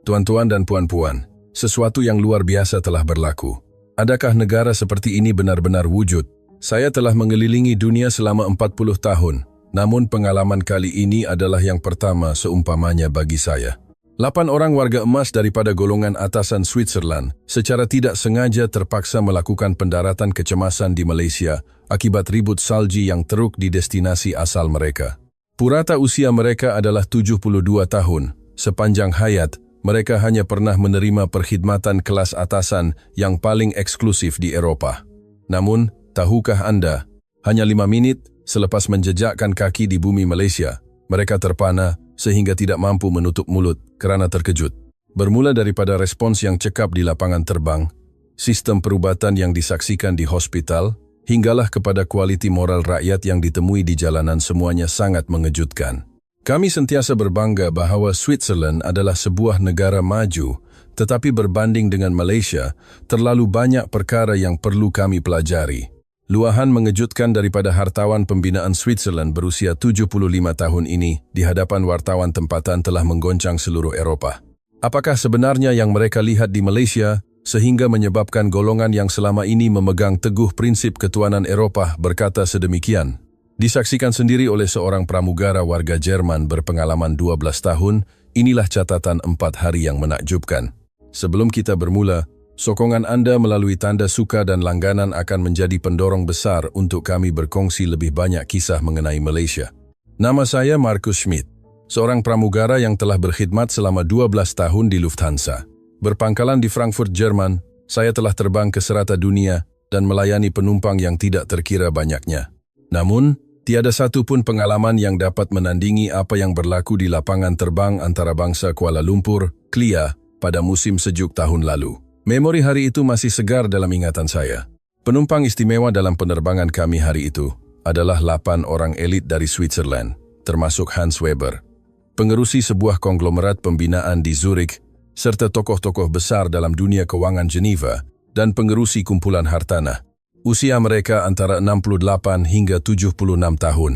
Tuan-tuan dan puan-puan, sesuatu yang luar biasa telah berlaku. Adakah negara seperti ini benar-benar wujud? Saya telah mengelilingi dunia selama 40 tahun, namun pengalaman kali ini adalah yang pertama seumpamanya bagi saya. 8 orang warga emas daripada golongan atasan Switzerland secara tidak sengaja terpaksa melakukan pendaratan kecemasan di Malaysia akibat ribut salji yang teruk di destinasi asal mereka. Purata usia mereka adalah 72 tahun. Sepanjang hayat, mereka hanya pernah menerima perkhidmatan kelas atasan yang paling eksklusif di Eropah. Namun, tahukah Anda, hanya 5 menit selepas menjejakkan kaki di bumi Malaysia, mereka terpana sehingga tidak mampu menutup mulut kerana terkejut. Bermula daripada respons yang cekap di lapangan terbang, sistem perubatan yang disaksikan di hospital, hinggalah kepada kualiti moral rakyat yang ditemui di jalanan, semuanya sangat mengejutkan. Kami sentiasa berbangga bahawa Switzerland adalah sebuah negara maju, tetapi berbanding dengan Malaysia, terlalu banyak perkara yang perlu kami pelajari. Luahan mengejutkan daripada hartawan pembinaan Switzerland berusia 75 tahun ini di hadapan wartawan tempatan telah menggoncang seluruh Eropah. Apakah sebenarnya yang mereka lihat di Malaysia sehingga menyebabkan golongan yang selama ini memegang teguh prinsip ketuanan Eropah berkata sedemikian? Disaksikan sendiri oleh seorang pramugara warga Jerman berpengalaman 12 tahun, inilah catatan 4 hari yang menakjubkan. Sebelum kita bermula, sokongan Anda melalui tanda suka dan langganan akan menjadi pendorong besar untuk kami berkongsi lebih banyak kisah mengenai Malaysia. Nama saya Markus Schmidt, seorang pramugara yang telah berkhidmat selama 12 tahun di Lufthansa. Berpangkalan di Frankfurt, Jerman, saya telah terbang ke serata dunia dan melayani penumpang yang tidak terkira banyaknya. Namun, tiada satu pun pengalaman yang dapat menandingi apa yang berlaku di lapangan terbang antarabangsa Kuala Lumpur, KLIA, pada musim sejuk tahun lalu. Memori hari itu masih segar dalam ingatan saya. Penumpang istimewa dalam penerbangan kami hari itu adalah 8 orang elit dari Switzerland, termasuk Hans Weber, pengerusi sebuah konglomerat pembinaan di Zurich, serta tokoh-tokoh besar dalam dunia keuangan Geneva, dan pengerusi kumpulan hartanah. Usia mereka antara 68 hingga 76 tahun.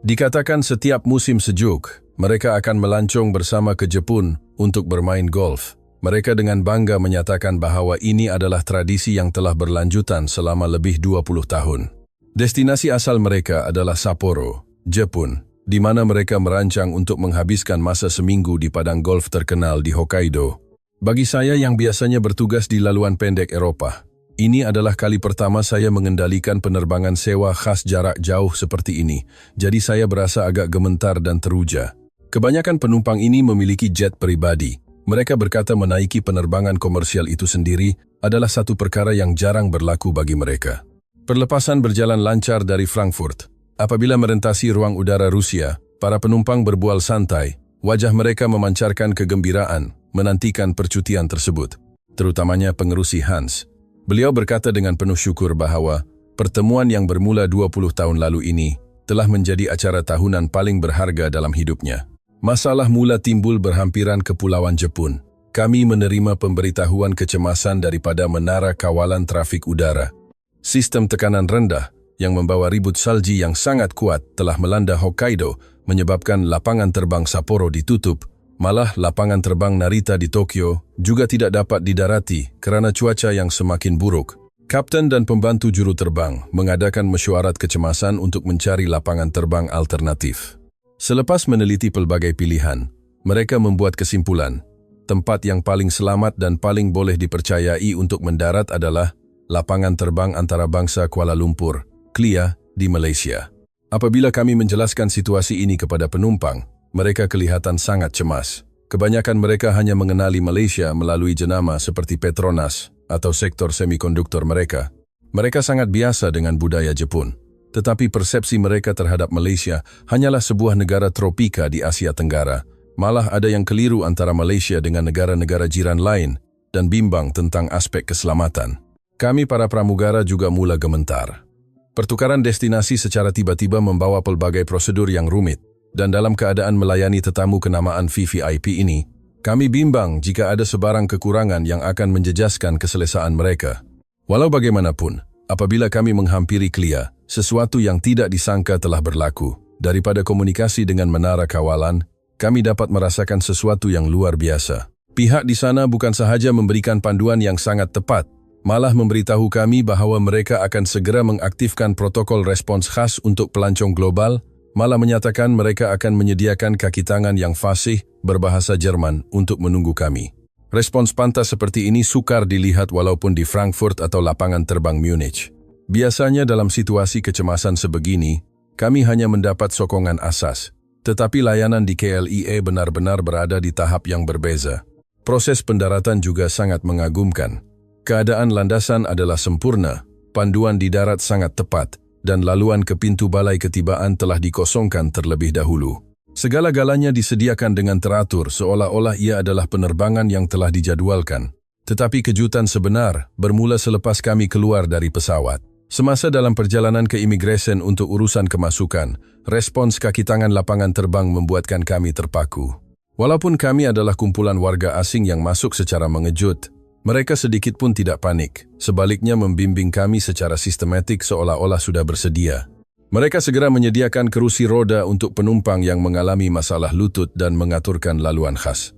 Dikatakan setiap musim sejuk, mereka akan melancong bersama ke Jepun untuk bermain golf. Mereka dengan bangga menyatakan bahawa ini adalah tradisi yang telah berlanjutan selama lebih 20 tahun. Destinasi asal mereka adalah Sapporo, Jepun, di mana mereka merancang untuk menghabiskan masa seminggu di padang golf terkenal di Hokkaido. Bagi saya yang biasanya bertugas di laluan pendek Eropah, ini adalah kali pertama saya mengendalikan penerbangan sewa khas jarak jauh seperti ini, jadi saya berasa agak gemetar dan teruja. Kebanyakan penumpang ini memiliki jet pribadi. Mereka berkata menaiki penerbangan komersial itu sendiri adalah satu perkara yang jarang berlaku bagi mereka. Perlepasan berjalan lancar dari Frankfurt. Apabila merentasi ruang udara Rusia, para penumpang berbual santai. Wajah mereka memancarkan kegembiraan menantikan percutian tersebut, terutamanya pengerusi Hans. Beliau berkata dengan penuh syukur bahawa pertemuan yang bermula 20 tahun lalu ini telah menjadi acara tahunan paling berharga dalam hidupnya. Masalah mula timbul berhampiran Kepulauan Jepun. Kami menerima pemberitahuan kecemasan daripada Menara Kawalan Trafik Udara. Sistem tekanan rendah yang membawa ribut salji yang sangat kuat telah melanda Hokkaido, menyebabkan lapangan terbang Sapporo ditutup. Malah lapangan terbang Narita di Tokyo juga tidak dapat didarati kerana cuaca yang semakin buruk. Kapten dan pembantu juru terbang mengadakan mesyuarat kecemasan untuk mencari lapangan terbang alternatif. Selepas meneliti pelbagai pilihan, mereka membuat kesimpulan, tempat yang paling selamat dan paling boleh dipercayai untuk mendarat adalah lapangan terbang antarabangsa Kuala Lumpur, KLIA, di Malaysia. Apabila kami menjelaskan situasi ini kepada penumpang, mereka kelihatan sangat cemas. Kebanyakan mereka hanya mengenali Malaysia melalui jenama seperti Petronas atau sektor semikonduktor mereka. Mereka sangat biasa dengan budaya Jepun. Tetapi persepsi mereka terhadap Malaysia hanyalah sebuah negara tropika di Asia Tenggara. Malah ada yang keliru antara Malaysia dengan negara-negara jiran lain dan bimbang tentang aspek keselamatan. Kami para pramugara juga mula gementar. Pertukaran destinasi secara tiba-tiba membawa pelbagai prosedur yang rumit, dan dalam keadaan melayani tetamu kenamaan VVIP ini, kami bimbang jika ada sebarang kekurangan yang akan menjejaskan keselesaan mereka. Walau bagaimanapun, apabila kami menghampiri KLIA, sesuatu yang tidak disangka telah berlaku. Daripada komunikasi dengan menara kawalan, kami dapat merasakan sesuatu yang luar biasa. Pihak di sana bukan sahaja memberikan panduan yang sangat tepat, malah memberitahu kami bahwa mereka akan segera mengaktifkan protokol respons khas untuk pelancong global, malah menyatakan mereka akan menyediakan kaki tangan yang fasih berbahasa Jerman untuk menunggu kami. Respons pantas seperti ini sukar dilihat walaupun di Frankfurt atau lapangan terbang Munich. Biasanya dalam situasi kecemasan sebegini, kami hanya mendapat sokongan asas, tetapi layanan di KLIA benar-benar berada di tahap yang berbeza. Proses pendaratan juga sangat mengagumkan. Keadaan landasan adalah sempurna, panduan di darat sangat tepat, dan laluan ke pintu balai ketibaan telah dikosongkan terlebih dahulu. Segala-galanya disediakan dengan teratur seolah-olah ia adalah penerbangan yang telah dijadwalkan. Tetapi kejutan sebenar bermula selepas kami keluar dari pesawat. Semasa dalam perjalanan ke imigresen untuk urusan kemasukan, respons kaki tangan lapangan terbang membuatkan kami terpaku. Walaupun kami adalah kumpulan warga asing yang masuk secara mengejut, mereka sedikit pun tidak panik, sebaliknya membimbing kami secara sistematik seolah-olah sudah bersedia. Mereka segera menyediakan kerusi roda untuk penumpang yang mengalami masalah lutut dan mengaturkan laluan khas.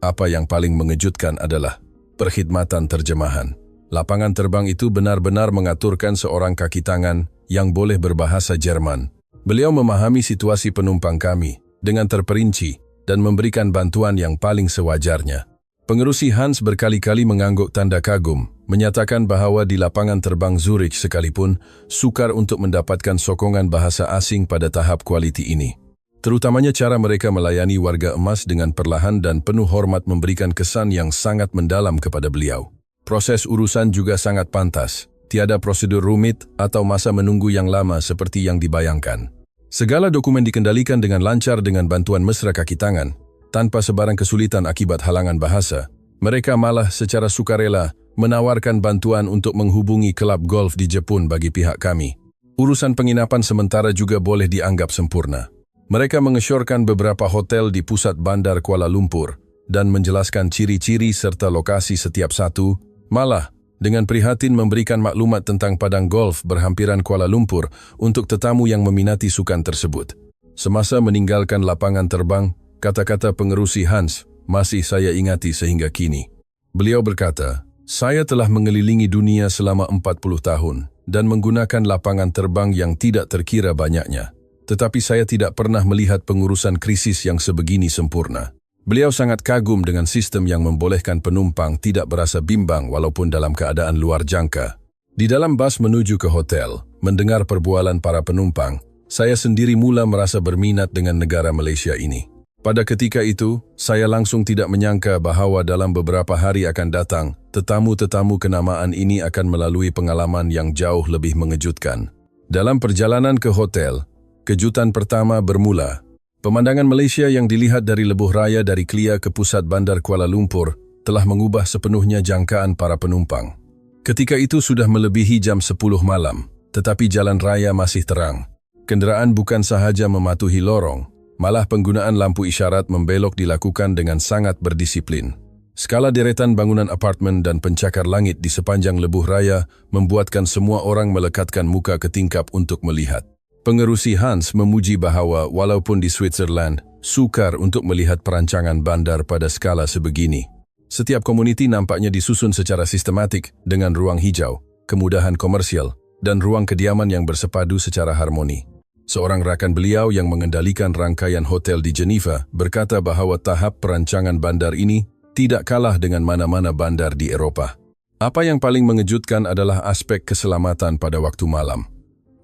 Apa yang paling mengejutkan adalah perkhidmatan terjemahan. Lapangan terbang itu benar-benar mengaturkan seorang kaki tangan yang boleh berbahasa Jerman. Beliau memahami situasi penumpang kami dengan terperinci dan memberikan bantuan yang paling sewajarnya. Pengerusi Hans berkali-kali mengangguk tanda kagum, menyatakan bahwa di lapangan terbang Zurich sekalipun sukar untuk mendapatkan sokongan bahasa asing pada tahap kualiti ini. Terutamanya cara mereka melayani warga emas dengan perlahan dan penuh hormat memberikan kesan yang sangat mendalam kepada beliau. Proses urusan juga sangat pantas, tiada prosedur rumit atau masa menunggu yang lama seperti yang dibayangkan. Segala dokumen dikendalikan dengan lancar dengan bantuan mesra kaki tangan, tanpa sebarang kesulitan akibat halangan bahasa. Mereka malah secara sukarela menawarkan bantuan untuk menghubungi klub golf di Jepun bagi pihak kami. Urusan penginapan sementara juga boleh dianggap sempurna. Mereka mengesyorkan beberapa hotel di pusat bandar Kuala Lumpur dan menjelaskan ciri-ciri serta lokasi setiap satu, malah dengan prihatin memberikan maklumat tentang padang golf berhampiran Kuala Lumpur untuk tetamu yang meminati sukan tersebut. Semasa meninggalkan lapangan terbang, kata-kata pengerusi Hans masih saya ingati sehingga kini. Beliau berkata, "Saya telah mengelilingi dunia selama 40 tahun dan menggunakan lapangan terbang yang tidak terkira banyaknya. Tetapi saya tidak pernah melihat pengurusan krisis yang sebegini sempurna." Beliau sangat kagum dengan sistem yang membolehkan penumpang tidak berasa bimbang walaupun dalam keadaan luar jangka. Di dalam bas menuju ke hotel, mendengar perbualan para penumpang, saya sendiri mula merasa berminat dengan negara Malaysia ini. Pada ketika itu, saya langsung tidak menyangka bahwa dalam beberapa hari akan datang, tetamu-tetamu kenamaan ini akan melalui pengalaman yang jauh lebih mengejutkan. Dalam perjalanan ke hotel, kejutan pertama bermula. Pemandangan Malaysia yang dilihat dari lebuh raya dari Kelia ke pusat bandar Kuala Lumpur telah mengubah sepenuhnya jangkaan para penumpang. Ketika itu sudah melebihi jam 10 malam, tetapi jalan raya masih terang. Kenderaan bukan sahaja mematuhi lorong, malah penggunaan lampu isyarat membelok dilakukan dengan sangat berdisiplin. Skala deretan bangunan apartemen dan pencakar langit di sepanjang lebuh raya membuatkan semua orang melekatkan muka ke tingkap untuk melihat. Pengerusi Hans memuji bahwa walaupun di Switzerland, sukar untuk melihat perancangan bandar pada skala sebegini. Setiap komuniti nampaknya disusun secara sistematik dengan ruang hijau, kemudahan komersial, dan ruang kediaman yang bersepadu secara harmoni. Seorang rakan beliau yang mengendalikan rangkaian hotel di Geneva berkata bahwa tahap perancangan bandar ini tidak kalah dengan mana-mana bandar di Eropah. Apa yang paling mengejutkan adalah aspek keselamatan pada waktu malam.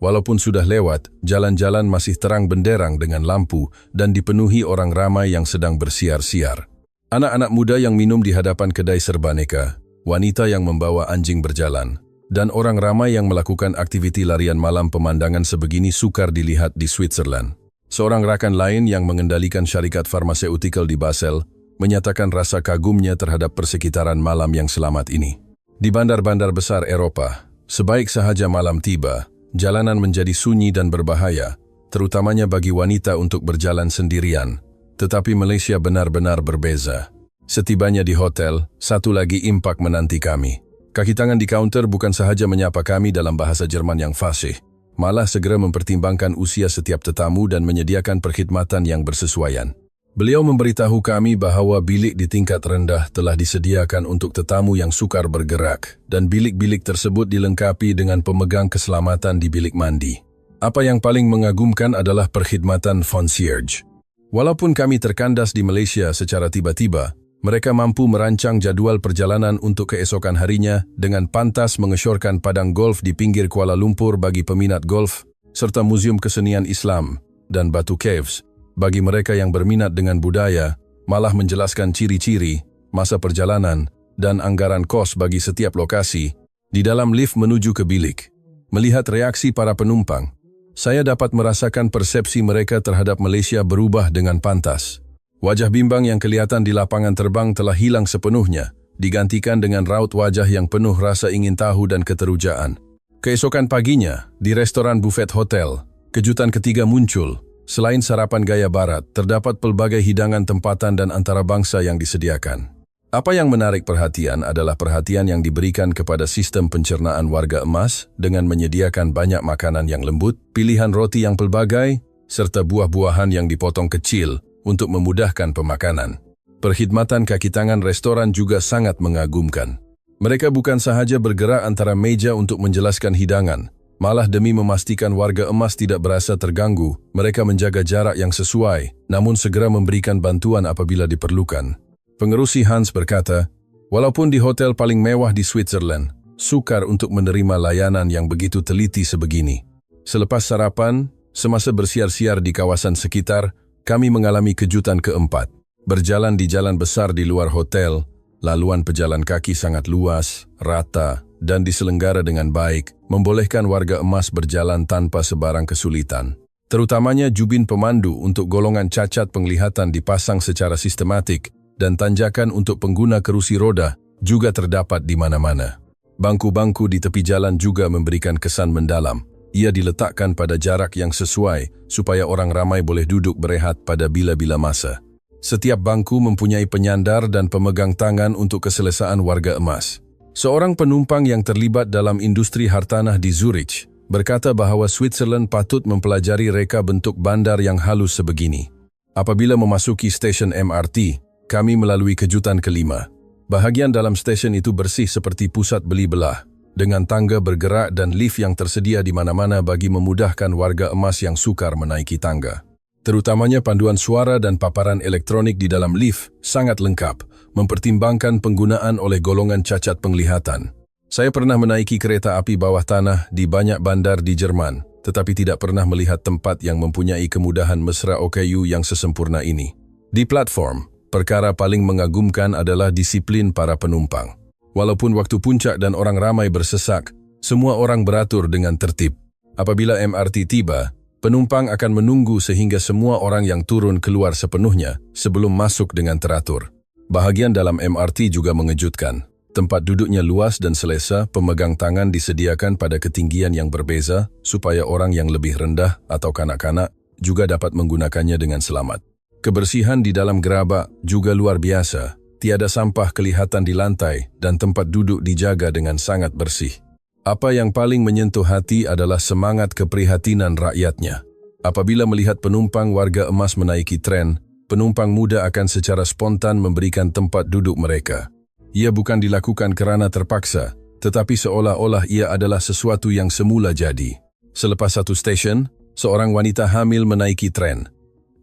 Walaupun sudah lewat, jalan-jalan masih terang benderang dengan lampu dan dipenuhi orang ramai yang sedang bersiar-siar. Anak-anak muda yang minum di hadapan kedai serbaneka, wanita yang membawa anjing berjalan, dan orang ramai yang melakukan aktiviti larian malam pemandangan sebegini sukar dilihat di Switzerland. Seorang rakan lain yang mengendalikan syarikat farmaseutikal di Basel menyatakan rasa kagumnya terhadap persekitaran malam yang selamat ini. Di bandar-bandar besar Eropah, sebaik sahaja malam tiba, jalanan menjadi sunyi dan berbahaya, terutamanya bagi wanita untuk berjalan sendirian. Tetapi Malaysia benar-benar berbeza. Setibanya di hotel, satu lagi impak menanti kami. Kaki tangan di kaunter bukan sahaja menyapa kami dalam bahasa Jerman yang fasih, malah segera mempertimbangkan usia setiap tetamu dan menyediakan perkhidmatan yang bersesuaian. Beliau memberitahu kami bahawa bilik di tingkat rendah telah disediakan untuk tetamu yang sukar bergerak dan bilik-bilik tersebut dilengkapi dengan pemegang keselamatan di bilik mandi. Apa yang paling mengagumkan adalah perkhidmatan concierge. Walaupun kami terkandas di Malaysia secara tiba-tiba, mereka mampu merancang jadual perjalanan untuk keesokan harinya dengan pantas mengesyorkan padang golf di pinggir Kuala Lumpur bagi peminat golf, serta Museum Kesenian Islam dan Batu Caves bagi mereka yang berminat dengan budaya, malah menjelaskan ciri-ciri, masa perjalanan, dan anggaran kos bagi setiap lokasi di dalam lift menuju ke bilik. Melihat reaksi para penumpang, saya dapat merasakan persepsi mereka terhadap Malaysia berubah dengan pantas. Wajah bimbang yang kelihatan di lapangan terbang telah hilang sepenuhnya, digantikan dengan raut wajah yang penuh rasa ingin tahu dan keterujaan. Keesokan paginya, di restoran buffet hotel, kejutan ketiga muncul. Selain sarapan gaya barat, terdapat pelbagai hidangan tempatan dan antarabangsa yang disediakan. Apa yang menarik perhatian adalah perhatian yang diberikan kepada sistem pencernaan warga emas dengan menyediakan banyak makanan yang lembut, pilihan roti yang pelbagai, serta buah-buahan yang dipotong kecil untuk memudahkan pemakanan. Perkhidmatan kaki tangan restoran juga sangat mengagumkan. Mereka bukan sahaja bergerak antara meja untuk menjelaskan hidangan, malah demi memastikan warga emas tidak berasa terganggu, mereka menjaga jarak yang sesuai, namun segera memberikan bantuan apabila diperlukan. Pengerusi Hans berkata, walaupun di hotel paling mewah di Switzerland, sukar untuk menerima layanan yang begitu teliti sebegini. Selepas sarapan, semasa bersiar-siar di kawasan sekitar, kami mengalami kejutan keempat. Berjalan di jalan besar di luar hotel, laluan pejalan kaki sangat luas, rata, dan diselenggara dengan baik, membolehkan warga emas berjalan tanpa sebarang kesulitan. Terutamanya jubin pemandu untuk golongan cacat penglihatan dipasang secara sistematik, dan tanjakan untuk pengguna kerusi roda juga terdapat di mana-mana. Bangku-bangku di tepi jalan juga memberikan kesan mendalam. Ia diletakkan pada jarak yang sesuai supaya orang ramai boleh duduk berehat pada bila-bila masa. Setiap bangku mempunyai penyandar dan pemegang tangan untuk keselesaan warga emas. Seorang penumpang yang terlibat dalam industri hartanah di Zurich berkata bahawa Switzerland patut mempelajari reka bentuk bandar yang halus sebegini. Apabila memasuki stesen MRT, kami melalui kejutan kelima. Bahagian dalam stesen itu bersih seperti pusat beli belah, dengan tangga bergerak dan lift yang tersedia di mana-mana bagi memudahkan warga emas yang sukar menaiki tangga. Terutamanya panduan suara dan paparan elektronik di dalam lift sangat lengkap, mempertimbangkan penggunaan oleh golongan cacat penglihatan. Saya pernah menaiki kereta api bawah tanah di banyak bandar di Jerman, tetapi tidak pernah melihat tempat yang mempunyai kemudahan mesra OKU yang sesempurna ini. Di platform, perkara paling mengagumkan adalah disiplin para penumpang. Walaupun waktu puncak dan orang ramai bersesak, semua orang beratur dengan tertib. Apabila MRT tiba, penumpang akan menunggu sehingga semua orang yang turun keluar sepenuhnya sebelum masuk dengan teratur. Bahagian dalam MRT juga mengejutkan. Tempat duduknya luas dan selesa, pemegang tangan disediakan pada ketinggian yang berbeza supaya orang yang lebih rendah atau kanak-kanak juga dapat menggunakannya dengan selamat. Kebersihan di dalam gerabak juga luar biasa. Tiada sampah kelihatan di lantai dan tempat duduk dijaga dengan sangat bersih. Apa yang paling menyentuh hati adalah semangat keprihatinan rakyatnya. Apabila melihat penumpang warga emas menaiki tren, penumpang muda akan secara spontan memberikan tempat duduk mereka. Ia bukan dilakukan kerana terpaksa, tetapi seolah-olah ia adalah sesuatu yang semula jadi. Selepas satu stesen, seorang wanita hamil menaiki tren.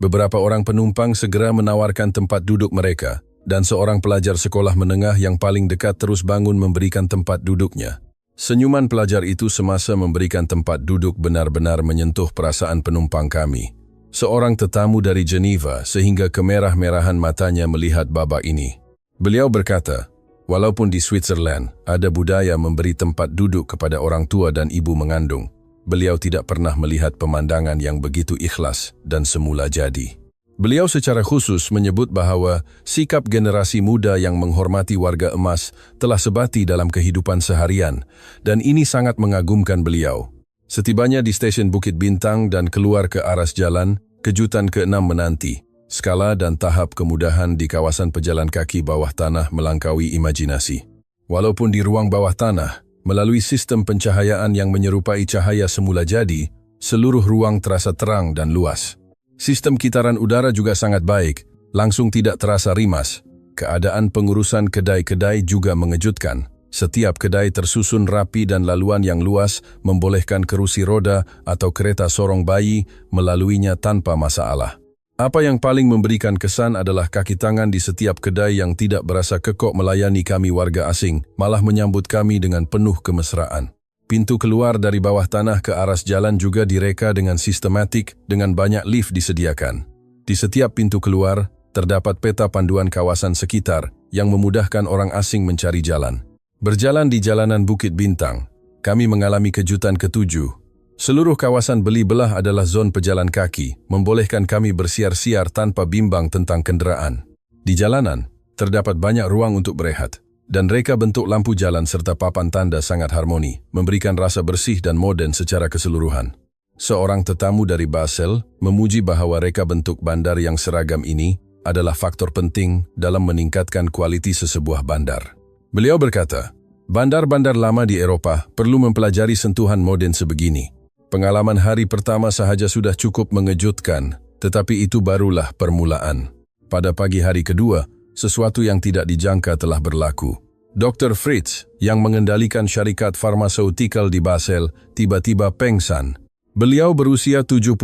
Beberapa orang penumpang segera menawarkan tempat duduk mereka, dan seorang pelajar sekolah menengah yang paling dekat terus bangun memberikan tempat duduknya. Senyuman pelajar itu semasa memberikan tempat duduk benar-benar menyentuh perasaan penumpang kami. Seorang tetamu dari Geneva sehingga kemerah-merahan matanya melihat babak ini. Beliau berkata, walaupun di Switzerland ada budaya memberi tempat duduk kepada orang tua dan ibu mengandung, beliau tidak pernah melihat pemandangan yang begitu ikhlas dan semula jadi. Beliau secara khusus menyebut bahawa sikap generasi muda yang menghormati warga emas telah sebati dalam kehidupan seharian, dan ini sangat mengagumkan beliau. Setibanya di stesen Bukit Bintang dan keluar ke aras jalan, kejutan ke-6 menanti. Skala dan tahap kemudahan di kawasan pejalan kaki bawah tanah melangkaui imajinasi. Walaupun di ruang bawah tanah, melalui sistem pencahayaan yang menyerupai cahaya semula jadi, seluruh ruang terasa terang dan luas. Sistem kitaran udara juga sangat baik, langsung tidak terasa rimas. Keadaan pengurusan kedai-kedai juga mengejutkan. Setiap kedai tersusun rapi dan laluan yang luas membolehkan kerusi roda atau kereta sorong bayi melaluinya tanpa masalah. Apa yang paling memberikan kesan adalah kaki tangan di setiap kedai yang tidak berasa kekok melayani kami warga asing, malah menyambut kami dengan penuh kemesraan. Pintu keluar dari bawah tanah ke aras jalan juga direka dengan sistematik dengan banyak lift disediakan. Di setiap pintu keluar, terdapat peta panduan kawasan sekitar yang memudahkan orang asing mencari jalan. Berjalan di jalanan Bukit Bintang, kami mengalami kejutan ketujuh. Seluruh kawasan beli belah adalah zon pejalan kaki, membolehkan kami bersiar-siar tanpa bimbang tentang kendaraan. Di jalanan, terdapat banyak ruang untuk berehat, dan reka bentuk lampu jalan serta papan tanda sangat harmoni, memberikan rasa bersih dan moden secara keseluruhan. Seorang tetamu dari Basel memuji bahwa reka bentuk bandar yang seragam ini adalah faktor penting dalam meningkatkan kualitas sebuah bandar. Beliau berkata, bandar-bandar lama di Eropa perlu mempelajari sentuhan moden sebegini. Pengalaman hari pertama sahaja sudah cukup mengejutkan, tetapi itu barulah permulaan. Pada pagi hari kedua, sesuatu yang tidak dijangka telah berlaku. Dr. Fritz, yang mengendalikan syarikat farmaseutikal di Basel, tiba-tiba pengsan. Beliau berusia 76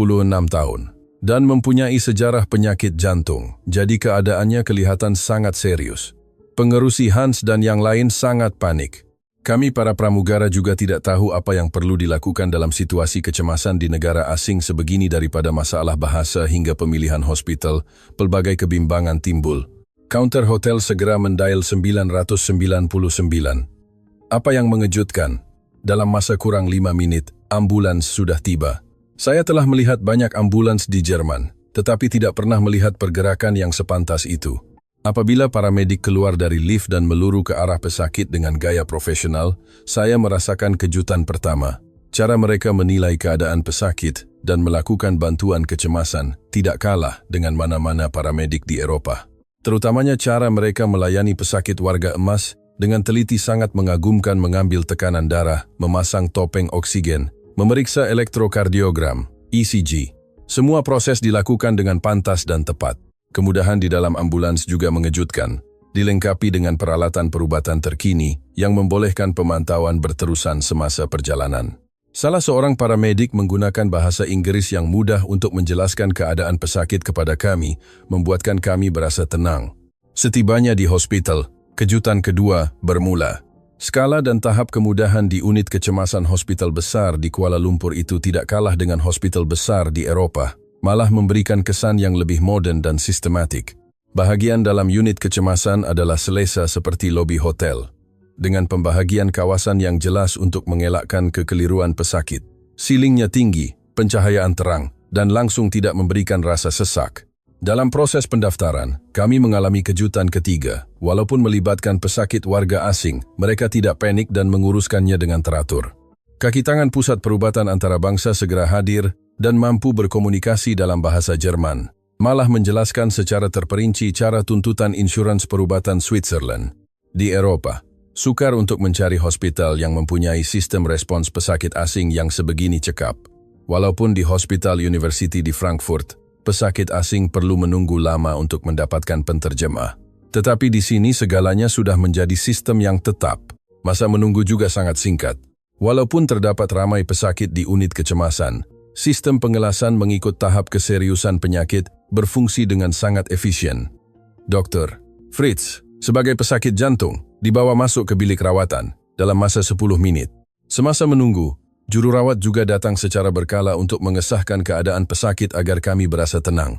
tahun dan mempunyai sejarah penyakit jantung, jadi keadaannya kelihatan sangat serius. Pengerusi Hans dan yang lain sangat panik. Kami para pramugara juga tidak tahu apa yang perlu dilakukan dalam situasi kecemasan di negara asing sebegini. Daripada masalah bahasa hingga pemilihan hospital, pelbagai kebimbangan timbul. Counter hotel segera mendial 999. Apa yang mengejutkan? Dalam masa kurang 5 menit, ambulans sudah tiba. Saya telah melihat banyak ambulans di Jerman, tetapi tidak pernah melihat pergerakan yang sepantas itu. Apabila para medik keluar dari lift dan meluru ke arah pesakit dengan gaya profesional, saya merasakan kejutan pertama. Cara mereka menilai keadaan pesakit dan melakukan bantuan kecemasan tidak kalah dengan mana-mana para medik di Eropa. Terutamanya cara mereka melayani pesakit warga emas dengan teliti sangat mengagumkan, mengambil tekanan darah, memasang topeng oksigen, memeriksa elektrokardiogram, ECG. Semua proses dilakukan dengan pantas dan tepat. Kemudahan di dalam ambulans juga mengejutkan, dilengkapi dengan peralatan perubatan terkini yang membolehkan pemantauan berterusan semasa perjalanan. Salah seorang paramedik menggunakan bahasa Inggris yang mudah untuk menjelaskan keadaan pesakit kepada kami, membuatkan kami berasa tenang. Setibanya di hospital, kejutan kedua bermula. Skala dan tahap kemudahan di unit kecemasan hospital besar di Kuala Lumpur itu tidak kalah dengan hospital besar di Eropa. Malah memberikan kesan yang lebih moden dan sistematik. Bahagian dalam unit kecemasan adalah selesa seperti lobi hotel, dengan pembahagian kawasan yang jelas untuk mengelakkan kekeliruan pesakit. Silingnya tinggi, pencahayaan terang, dan langsung tidak memberikan rasa sesak. Dalam proses pendaftaran, kami mengalami kejutan ketiga. Walaupun melibatkan pesakit warga asing, mereka tidak panik dan menguruskannya dengan teratur. Kaki tangan pusat perubatan antarabangsa segera hadir dan mampu berkomunikasi dalam bahasa Jerman, malah menjelaskan secara terperinci cara tuntutan insurans perubatan Switzerland. Di Eropa, sukar untuk mencari hospital yang mempunyai sistem respons pesakit asing yang sebegini cekap. Walaupun di Hospital University di Frankfurt, pesakit asing perlu menunggu lama untuk mendapatkan penterjemah. Tetapi di sini segalanya sudah menjadi sistem yang tetap. Masa menunggu juga sangat singkat. Walaupun terdapat ramai pesakit di unit kecemasan, sistem pengelasan mengikut tahap keseriusan penyakit berfungsi dengan sangat efisien. Dr. Fritz, sebagai pesakit jantung, dibawa masuk ke bilik rawatan dalam masa 10 menit. Semasa menunggu, jururawat juga datang secara berkala untuk mengesahkan keadaan pesakit agar kami berasa tenang.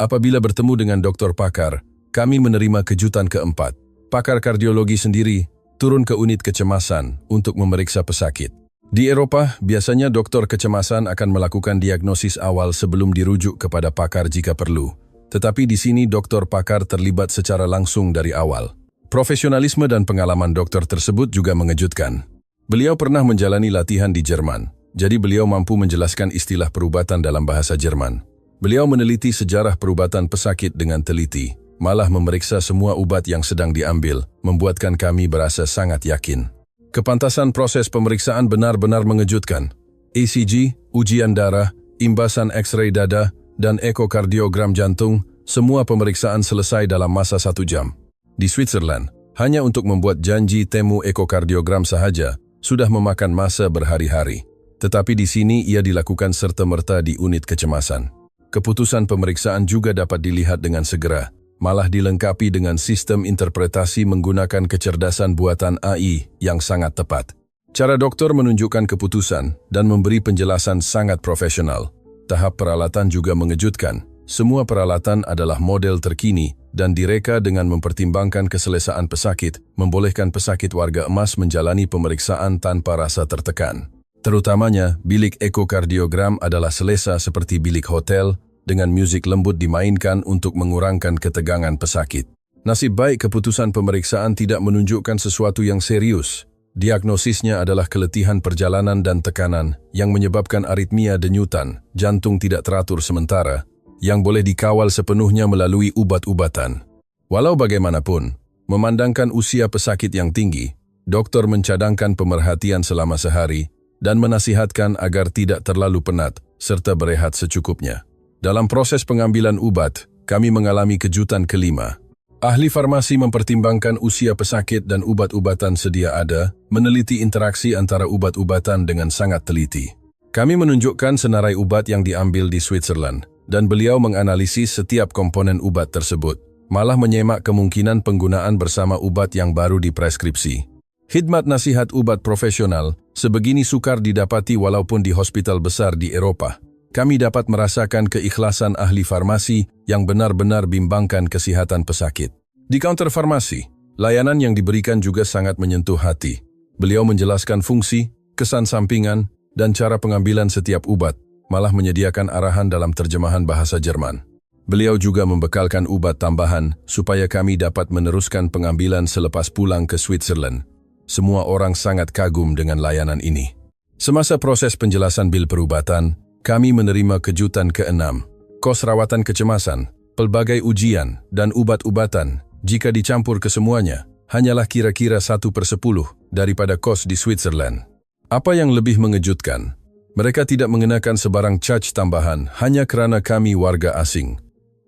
Apabila bertemu dengan dokter pakar, kami menerima kejutan keempat. Pakar kardiologi sendiri turun ke unit kecemasan untuk memeriksa pesakit. Di Eropa, biasanya dokter kecemasan akan melakukan diagnosis awal sebelum dirujuk kepada pakar jika perlu. Tetapi di sini dokter pakar terlibat secara langsung dari awal. Profesionalisme dan pengalaman dokter tersebut juga mengejutkan. Beliau pernah menjalani latihan di Jerman, jadi beliau mampu menjelaskan istilah perubatan dalam bahasa Jerman. Beliau meneliti sejarah perubatan pesakit dengan teliti, malah memeriksa semua ubat yang sedang diambil, membuatkan kami berasa sangat yakin. Kepantasan proses pemeriksaan benar-benar mengejutkan. ECG, ujian darah, imbasan X-ray dada, dan ekokardiogram jantung semua pemeriksaan selesai dalam masa 1 jam. Di Switzerland, hanya untuk membuat janji temu ekokardiogram sahaja, sudah memakan masa berhari-hari. Tetapi di sini ia dilakukan serta-merta di unit kecemasan. Keputusan pemeriksaan juga dapat dilihat dengan segera, malah dilengkapi dengan sistem interpretasi menggunakan kecerdasan buatan AI yang sangat tepat. Cara dokter menunjukkan keputusan dan memberi penjelasan sangat profesional. Tahap peralatan juga mengejutkan. Semua peralatan adalah model terkini dan direka dengan mempertimbangkan keselesaan pesakit, membolehkan pesakit warga emas menjalani pemeriksaan tanpa rasa tertekan. Terutamanya, bilik ekokardiogram adalah selesa seperti bilik hotel, dengan musik lembut dimainkan untuk mengurangkan ketegangan pesakit. Nasib baik keputusan pemeriksaan tidak menunjukkan sesuatu yang serius. Diagnosisnya adalah keletihan perjalanan dan tekanan yang menyebabkan aritmia denyutan, jantung tidak teratur sementara, yang boleh dikawal sepenuhnya melalui ubat-ubatan. Walau bagaimanapun, memandangkan usia pesakit yang tinggi, dokter mencadangkan pemerhatian selama sehari dan menasihatkan agar tidak terlalu penat serta berehat secukupnya. Dalam proses pengambilan ubat, kami mengalami kejutan kelima. Ahli farmasi mempertimbangkan usia pesakit dan ubat-ubatan sedia ada, meneliti interaksi antara ubat-ubatan dengan sangat teliti. Kami menunjukkan senarai ubat yang diambil di Switzerland, dan beliau menganalisis setiap komponen ubat tersebut, malah menyemak kemungkinan penggunaan bersama ubat yang baru dipreskripsi. Khidmat nasihat ubat profesional sebegini sukar didapati walaupun di hospital besar di Eropa. Kami dapat merasakan keikhlasan ahli farmasi yang benar-benar bimbangkan kesehatan pesakit. Di kaunter farmasi, layanan yang diberikan juga sangat menyentuh hati. Beliau menjelaskan fungsi, kesan sampingan, dan cara pengambilan setiap ubat, malah menyediakan arahan dalam terjemahan bahasa Jerman. Beliau juga membekalkan ubat tambahan supaya kami dapat meneruskan pengambilan selepas pulang ke Switzerland. Semua orang sangat kagum dengan layanan ini. Semasa proses penjelasan bil perubatan, kami menerima kejutan ke-6. Kos rawatan kecemasan, pelbagai ujian, dan ubat-ubatan, jika dicampur kesemuanya, hanyalah kira-kira 1/10 daripada kos di Switzerland. Apa yang lebih mengejutkan? Mereka tidak mengenakan sebarang charge tambahan hanya kerana kami warga asing.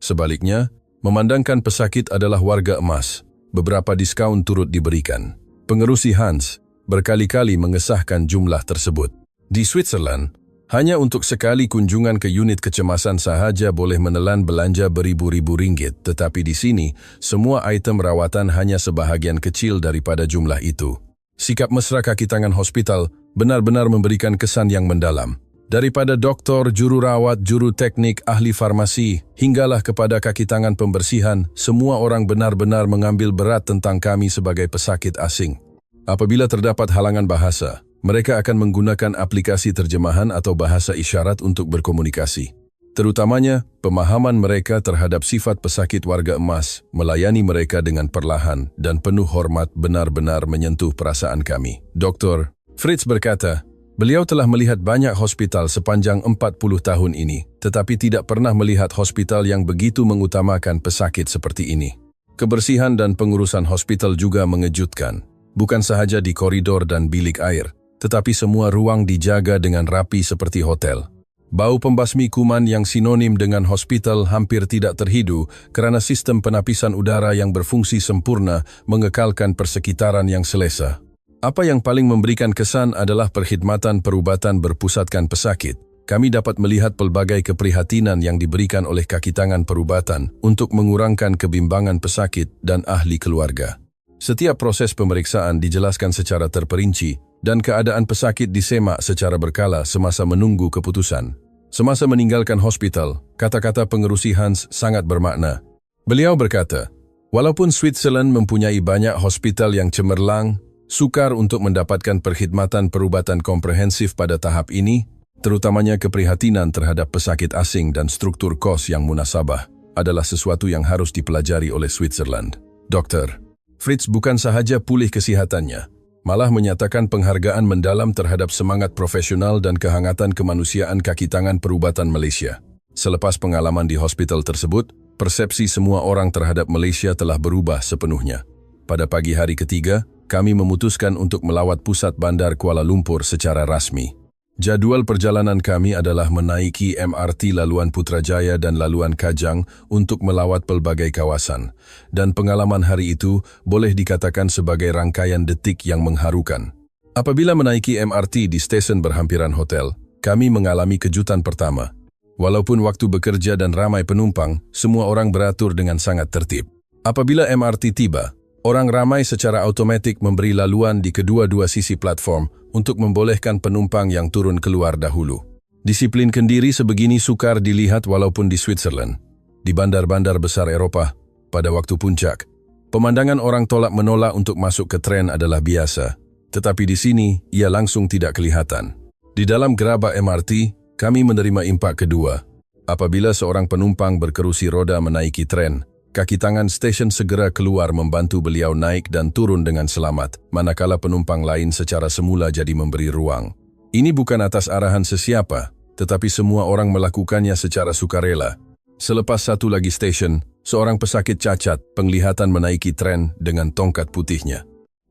Sebaliknya, memandangkan pesakit adalah warga emas, beberapa diskaun turut diberikan. Pengerusi Hans berkali-kali mengesahkan jumlah tersebut. Di Switzerland, hanya untuk sekali kunjungan ke unit kecemasan sahaja boleh menelan belanja beribu-ribu ringgit, tetapi di sini, semua item rawatan hanya sebahagian kecil daripada jumlah itu. Sikap mesra kaki tangan hospital benar-benar memberikan kesan yang mendalam. Daripada doktor, juru rawat, juru teknik, ahli farmasi, hinggalah kepada kaki tangan pembersihan, semua orang benar-benar mengambil berat tentang kami sebagai pesakit asing. Apabila terdapat halangan bahasa, mereka akan menggunakan aplikasi terjemahan atau bahasa isyarat untuk berkomunikasi. Terutamanya, pemahaman mereka terhadap sifat pesakit warga emas melayani mereka dengan perlahan dan penuh hormat benar-benar menyentuh perasaan kami. Dr. Fritz berkata, beliau telah melihat banyak hospital sepanjang 40 tahun ini, tetapi tidak pernah melihat hospital yang begitu mengutamakan pesakit seperti ini. Kebersihan dan pengurusan hospital juga mengejutkan, bukan sahaja di koridor dan bilik air, tetapi semua ruang dijaga dengan rapi seperti hotel. Bau pembasmi kuman yang sinonim dengan hospital hampir tidak terhidu kerana sistem penapisan udara yang berfungsi sempurna mengekalkan persekitaran yang selesa. Apa yang paling memberikan kesan adalah perkhidmatan perubatan berpusatkan pesakit. Kami dapat melihat pelbagai keprihatinan yang diberikan oleh kaki tangan perubatan untuk mengurangkan kebimbangan pesakit dan ahli keluarga. Setiap proses pemeriksaan dijelaskan secara terperinci dan keadaan pesakit disemak secara berkala semasa menunggu keputusan. Semasa meninggalkan hospital, kata-kata pengerusi Hans sangat bermakna. Beliau berkata, walaupun Switzerland mempunyai banyak hospital yang cemerlang, sukar untuk mendapatkan perkhidmatan perubatan komprehensif pada tahap ini, terutamanya keprihatinan terhadap pesakit asing dan struktur kos yang munasabah, adalah sesuatu yang harus dipelajari oleh Switzerland. Dr. Fritz bukan sahaja pulih kesihatannya, malah menyatakan penghargaan mendalam terhadap semangat profesional dan kehangatan kemanusiaan kaki tangan perubatan Malaysia. Selepas pengalaman di hospital tersebut, persepsi semua orang terhadap Malaysia telah berubah sepenuhnya. Pada pagi hari ketiga, kami memutuskan untuk melawat pusat bandar Kuala Lumpur secara rasmi. Jadwal perjalanan kami adalah menaiki MRT Laluan Putrajaya dan Laluan Kajang untuk melawat pelbagai kawasan. Dan pengalaman hari itu boleh dikatakan sebagai rangkaian detik yang mengharukan. Apabila menaiki MRT di stesen berhampiran hotel, kami mengalami kejutan pertama. Walaupun waktu bekerja dan ramai penumpang, semua orang beratur dengan sangat tertib. Apabila MRT tiba, orang ramai secara otomatis memberi laluan di kedua-dua sisi platform untuk membolehkan penumpang yang turun keluar dahulu. Disiplin kendiri sebegini sukar dilihat walaupun di Switzerland, di bandar-bandar besar Eropa, pada waktu puncak. Pemandangan orang tolak-menolak untuk masuk ke tren adalah biasa, tetapi di sini ia langsung tidak kelihatan. Di dalam gerabak MRT, kami menerima impak kedua. Apabila seorang penumpang berkerusi roda menaiki tren, kaki tangan stesen segera keluar membantu beliau naik dan turun dengan selamat, manakala penumpang lain secara semula jadi memberi ruang. Ini bukan atas arahan sesiapa, tetapi semua orang melakukannya secara sukarela. Selepas satu lagi stesen, seorang pesakit cacat penglihatan menaiki tren dengan tongkat putihnya.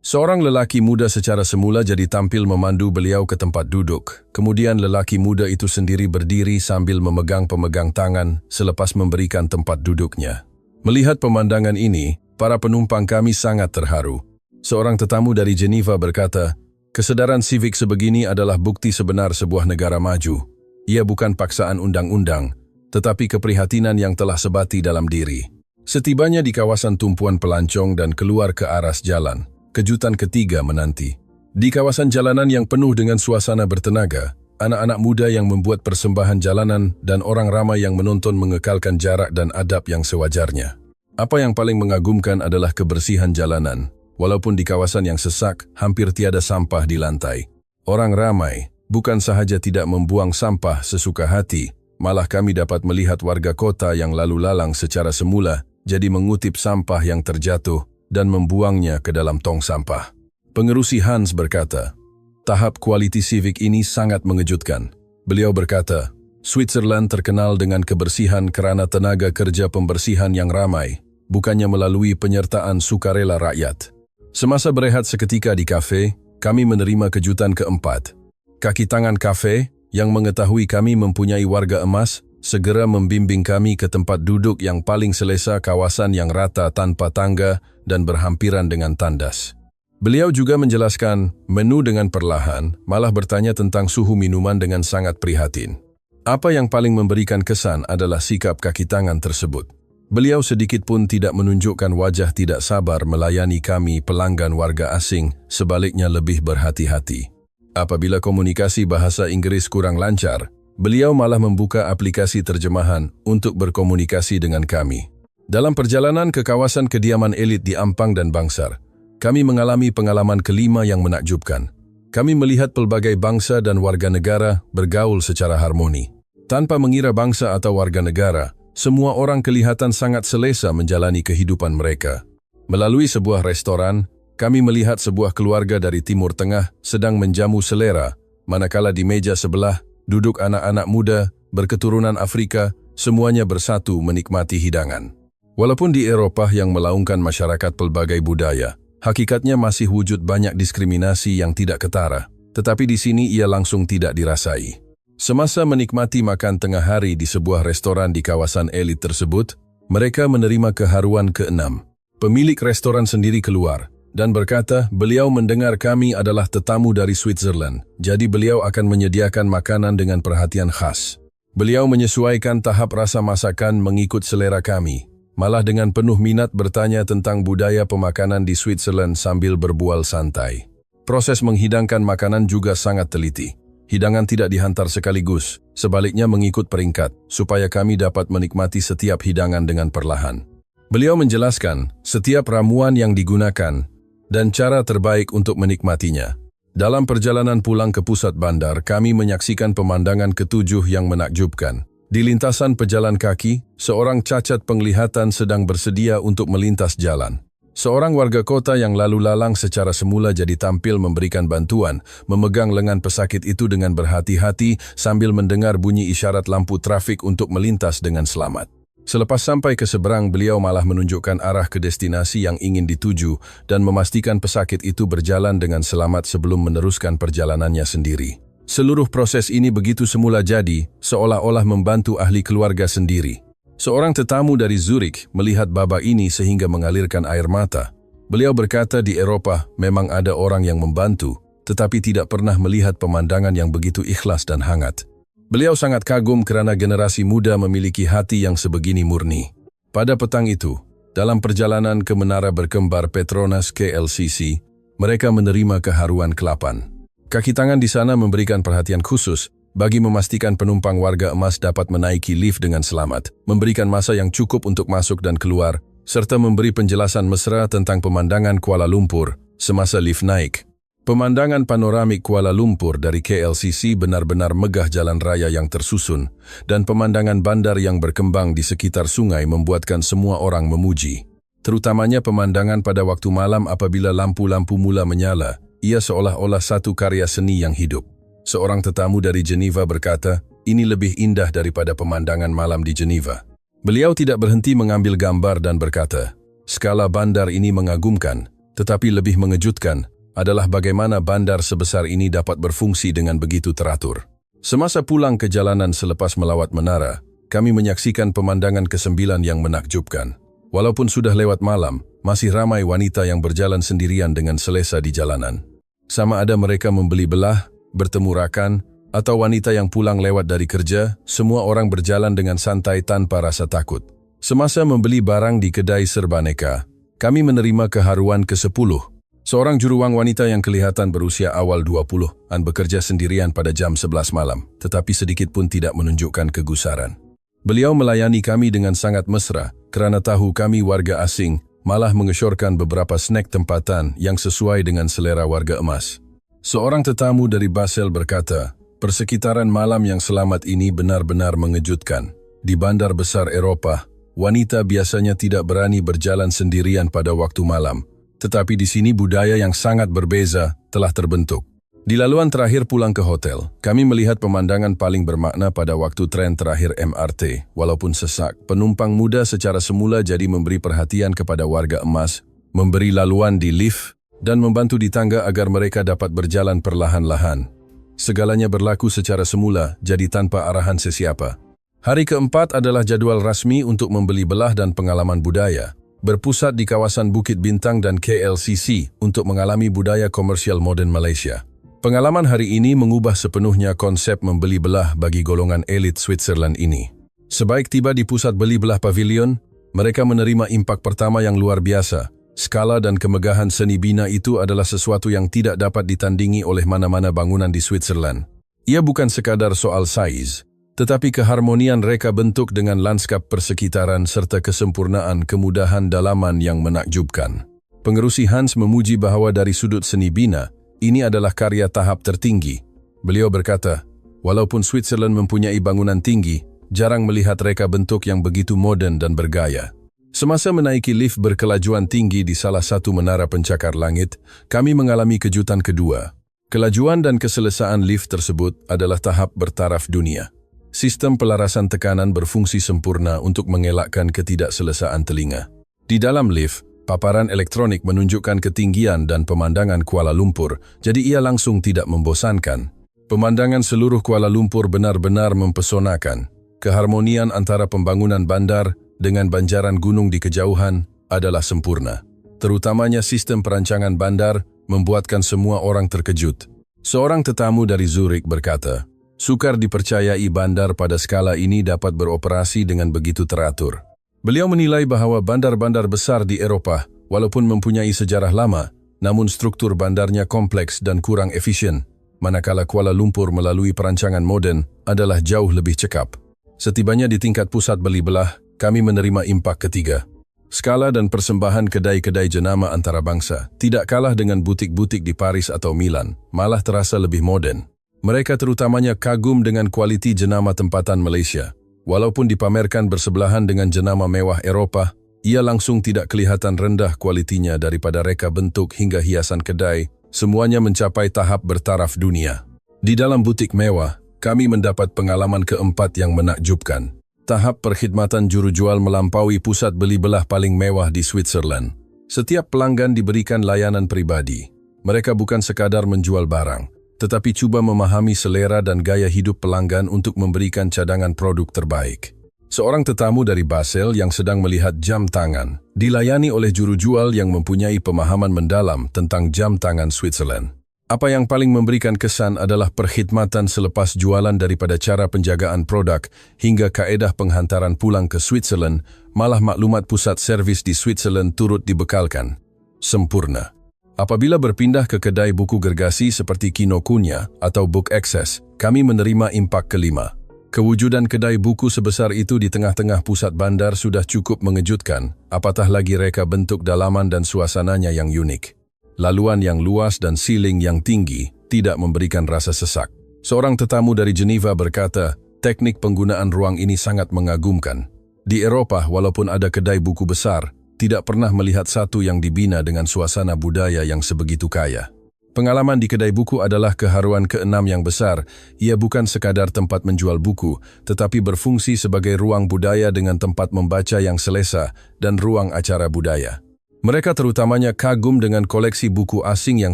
Seorang lelaki muda secara semula jadi tampil memandu beliau ke tempat duduk. Kemudian lelaki muda itu sendiri berdiri sambil memegang pemegang tangan selepas memberikan tempat duduknya. Melihat pemandangan ini, para penumpang kami sangat terharu. Seorang tetamu dari Geneva berkata, "Kesadaran sivik sebegini adalah bukti sebenar sebuah negara maju. Ia bukan paksaan undang-undang, tetapi keprihatinan yang telah sebati dalam diri." Setibanya di kawasan tumpuan pelancong dan keluar ke aras jalan, kejutan ketiga menanti. Di kawasan jalanan yang penuh dengan suasana bertenaga, anak-anak muda yang membuat persembahan jalanan dan orang ramai yang menonton mengekalkan jarak dan adab yang sewajarnya. Apa yang paling mengagumkan adalah kebersihan jalanan. Walaupun di kawasan yang sesak, hampir tiada sampah di lantai. Orang ramai bukan sahaja tidak membuang sampah sesuka hati, malah kami dapat melihat warga kota yang lalu lalang secara semula jadi mengutip sampah yang terjatuh dan membuangnya ke dalam tong sampah. Pengerusi Hans berkata, "Tahap quality civic ini sangat mengejutkan." Beliau berkata, Switzerland terkenal dengan kebersihan kerana tenaga kerja pembersihan yang ramai, bukannya melalui penyertaan sukarela rakyat. Semasa berehat seketika di kafe, kami menerima kejutan keempat. Kaki tangan kafe, yang mengetahui kami mempunyai warga emas, segera membimbing kami ke tempat duduk yang paling selesa kawasan yang rata tanpa tangga dan berhampiran dengan tandas. Beliau juga menjelaskan menu dengan perlahan, malah bertanya tentang suhu minuman dengan sangat prihatin. Apa yang paling memberikan kesan adalah sikap kaki tangan tersebut. Beliau sedikit pun tidak menunjukkan wajah tidak sabar melayani kami pelanggan warga asing, sebaliknya lebih berhati-hati. Apabila komunikasi bahasa Inggris kurang lancar, beliau malah membuka aplikasi terjemahan untuk berkomunikasi dengan kami. Dalam perjalanan ke kawasan kediaman elit di Ampang dan Bangsar, kami mengalami pengalaman kelima yang menakjubkan. Kami melihat pelbagai bangsa dan warga negara bergaul secara harmoni. Tanpa mengira bangsa atau warga negara, semua orang kelihatan sangat selesa menjalani kehidupan mereka. Melalui sebuah restoran, kami melihat sebuah keluarga dari Timur Tengah sedang menjamu selera, manakala di meja sebelah duduk anak-anak muda berketurunan Afrika, semuanya bersatu menikmati hidangan. Walaupun di Eropa yang melaungkan masyarakat pelbagai budaya, hakikatnya masih wujud banyak diskriminasi yang tidak ketara, tetapi di sini ia langsung tidak dirasai. Semasa menikmati makan tengah hari di sebuah restoran di kawasan elit tersebut, mereka menerima keharuan ke-6. Pemilik restoran sendiri keluar dan berkata beliau mendengar kami adalah tetamu dari Switzerland, jadi beliau akan menyediakan makanan dengan perhatian khas. Beliau menyesuaikan tahap rasa masakan mengikut selera kami. Malah dengan penuh minat bertanya tentang budaya pemakanan di Switzerland sambil berbual santai. Proses menghidangkan makanan juga sangat teliti. Hidangan tidak dihantar sekaligus, sebaliknya mengikut peringkat, supaya kami dapat menikmati setiap hidangan dengan perlahan. Beliau menjelaskan setiap ramuan yang digunakan dan cara terbaik untuk menikmatinya. Dalam perjalanan pulang ke pusat bandar, kami menyaksikan pemandangan ketujuh yang menakjubkan. Di lintasan pejalan kaki, seorang cacat penglihatan sedang bersedia untuk melintas jalan. Seorang warga kota yang lalu lalang secara semula jadi tampil memberikan bantuan, memegang lengan pesakit itu dengan berhati-hati sambil mendengar bunyi isyarat lampu trafik untuk melintas dengan selamat. Selepas sampai ke seberang, beliau malah menunjukkan arah ke destinasi yang ingin dituju dan memastikan pesakit itu berjalan dengan selamat sebelum meneruskan perjalanannya sendiri. Seluruh proses ini begitu semula jadi, seolah-olah membantu ahli keluarga sendiri. Seorang tetamu dari Zurich melihat babak ini sehingga mengalirkan air mata. Beliau berkata di Eropa memang ada orang yang membantu, tetapi tidak pernah melihat pemandangan yang begitu ikhlas dan hangat. Beliau sangat kagum kerana generasi muda memiliki hati yang sebegini murni. Pada petang itu, dalam perjalanan ke menara berkembar Petronas KLCC, mereka menerima keharuan Kelapan. Kaki tangan di sana memberikan perhatian khusus bagi memastikan penumpang warga emas dapat menaiki lift dengan selamat, memberikan masa yang cukup untuk masuk dan keluar, serta memberi penjelasan mesra tentang pemandangan Kuala Lumpur semasa lift naik. Pemandangan panoramik Kuala Lumpur dari KLCC benar-benar megah jalan raya yang tersusun, dan pemandangan bandar yang berkembang di sekitar sungai membuatkan semua orang memuji. Terutamanya pemandangan pada waktu malam apabila lampu-lampu mula menyala, ia seolah-olah satu karya seni yang hidup. Seorang tetamu dari Geneva berkata, ini lebih indah daripada pemandangan malam di Geneva. Beliau tidak berhenti mengambil gambar dan berkata, skala bandar ini mengagumkan, tetapi lebih mengejutkan adalah bagaimana bandar sebesar ini dapat berfungsi dengan begitu teratur. Semasa pulang ke jalanan selepas melawat menara, kami menyaksikan pemandangan ke-9 yang menakjubkan. Walaupun sudah lewat malam, masih ramai wanita yang berjalan sendirian dengan selesa di jalanan. Sama ada mereka membeli belah, bertemu rakan, atau wanita yang pulang lewat dari kerja, semua orang berjalan dengan santai tanpa rasa takut. Semasa membeli barang di kedai serbaneka, kami menerima keharuan ke-10. Seorang juruwang wanita yang kelihatan berusia awal 20-an bekerja sendirian pada jam 11 malam, tetapi sedikit pun tidak menunjukkan kegusaran. Beliau melayani kami dengan sangat mesra, kerana tahu kami warga asing, malah mengesyorkan beberapa snack tempatan yang sesuai dengan selera warga emas. Seorang tetamu dari Basel berkata, persekitaran malam yang selamat ini benar-benar mengejutkan. Di bandar besar Eropa, wanita biasanya tidak berani berjalan sendirian pada waktu malam, tetapi di sini budaya yang sangat berbeza telah terbentuk. Di laluan terakhir pulang ke hotel, kami melihat pemandangan paling bermakna pada waktu tren terakhir MRT. Walaupun sesak, penumpang muda secara semula jadi memberi perhatian kepada warga emas, memberi laluan di lift, dan membantu di tangga agar mereka dapat berjalan perlahan-lahan. Segalanya berlaku secara semula, jadi tanpa arahan sesiapa. Hari keempat adalah jadwal rasmi untuk membeli belah dan pengalaman budaya, berpusat di kawasan Bukit Bintang dan KLCC untuk mengalami budaya komersial moden Malaysia. Pengalaman hari ini mengubah sepenuhnya konsep membeli belah bagi golongan elit Switzerland ini. Sebaik tiba di pusat beli belah pavilion, mereka menerima impak pertama yang luar biasa. Skala dan kemegahan seni bina itu adalah sesuatu yang tidak dapat ditandingi oleh mana-mana bangunan di Switzerland. Ia bukan sekadar soal saiz, tetapi keharmonian reka bentuk dengan lanskap persekitaran serta kesempurnaan kemudahan dalaman yang menakjubkan. Pengerusi Hans memuji bahawa dari sudut seni bina, ini adalah karya tahap tertinggi. Beliau berkata, walaupun Switzerland mempunyai bangunan tinggi, jarang melihat reka bentuk yang begitu moden dan bergaya. Semasa menaiki lift berkelajuan tinggi di salah satu menara pencakar langit, kami mengalami kejutan kedua. Kelajuan dan keselesaan lift tersebut adalah tahap bertaraf dunia. Sistem pelarasan tekanan berfungsi sempurna untuk mengelakkan ketidakselesaan telinga. Di dalam lift, paparan elektronik menunjukkan ketinggian dan pemandangan Kuala Lumpur, jadi ia langsung tidak membosankan. Pemandangan seluruh Kuala Lumpur benar-benar mempesonakan. Keharmonian antara pembangunan bandar dengan banjaran gunung di kejauhan adalah sempurna. Terutamanya sistem perancangan bandar membuatkan semua orang terkejut. Seorang tetamu dari Zurich berkata, sukar dipercayai bandar pada skala ini dapat beroperasi dengan begitu teratur. Beliau menilai bahawa bandar-bandar besar di Eropah, walaupun mempunyai sejarah lama, namun struktur bandarnya kompleks dan kurang efisien, manakala Kuala Lumpur melalui perancangan moden adalah jauh lebih cekap. Setibanya di tingkat pusat beli belah, kami menerima impak ketiga. Skala dan persembahan kedai-kedai jenama antarabangsa tidak kalah dengan butik-butik di Paris atau Milan, malah terasa lebih moden. Mereka terutamanya kagum dengan kualiti jenama tempatan Malaysia. Walaupun dipamerkan bersebelahan dengan jenama mewah Eropah, ia langsung tidak kelihatan rendah kualitinya daripada reka bentuk hingga hiasan kedai, semuanya mencapai tahap bertaraf dunia. Di dalam butik mewah, kami mendapat pengalaman keempat yang menakjubkan. Tahap perkhidmatan jurujual melampaui pusat beli belah paling mewah di Switzerland. Setiap pelanggan diberikan layanan pribadi. Mereka bukan sekadar menjual barang, tetapi cuba memahami selera dan gaya hidup pelanggan untuk memberikan cadangan produk terbaik. Seorang tetamu dari Basel yang sedang melihat jam tangan, dilayani oleh juru jual yang mempunyai pemahaman mendalam tentang jam tangan Switzerland. Apa yang paling memberikan kesan adalah perkhidmatan selepas jualan daripada cara penjagaan produk hingga kaedah penghantaran pulang ke Switzerland, malah maklumat pusat servis di Switzerland turut dibekalkan. Sempurna. Apabila berpindah ke kedai buku gergasi seperti Kinokuniya atau Book Access, kami menerima impak kelima. Kewujudan kedai buku sebesar itu di tengah-tengah pusat bandar sudah cukup mengejutkan, apatah lagi reka bentuk dalaman dan suasananya yang unik. Laluan yang luas dan siling yang tinggi tidak memberikan rasa sesak. Seorang tetamu dari Geneva berkata, teknik penggunaan ruang ini sangat mengagumkan. Di Eropa, walaupun ada kedai buku besar, tidak pernah melihat satu yang dibina dengan suasana budaya yang sebegitu kaya. Pengalaman di kedai buku adalah keharuan keenam yang besar. Ia bukan sekadar tempat menjual buku, tetapi berfungsi sebagai ruang budaya dengan tempat membaca yang selesa dan ruang acara budaya. Mereka terutamanya kagum dengan koleksi buku asing yang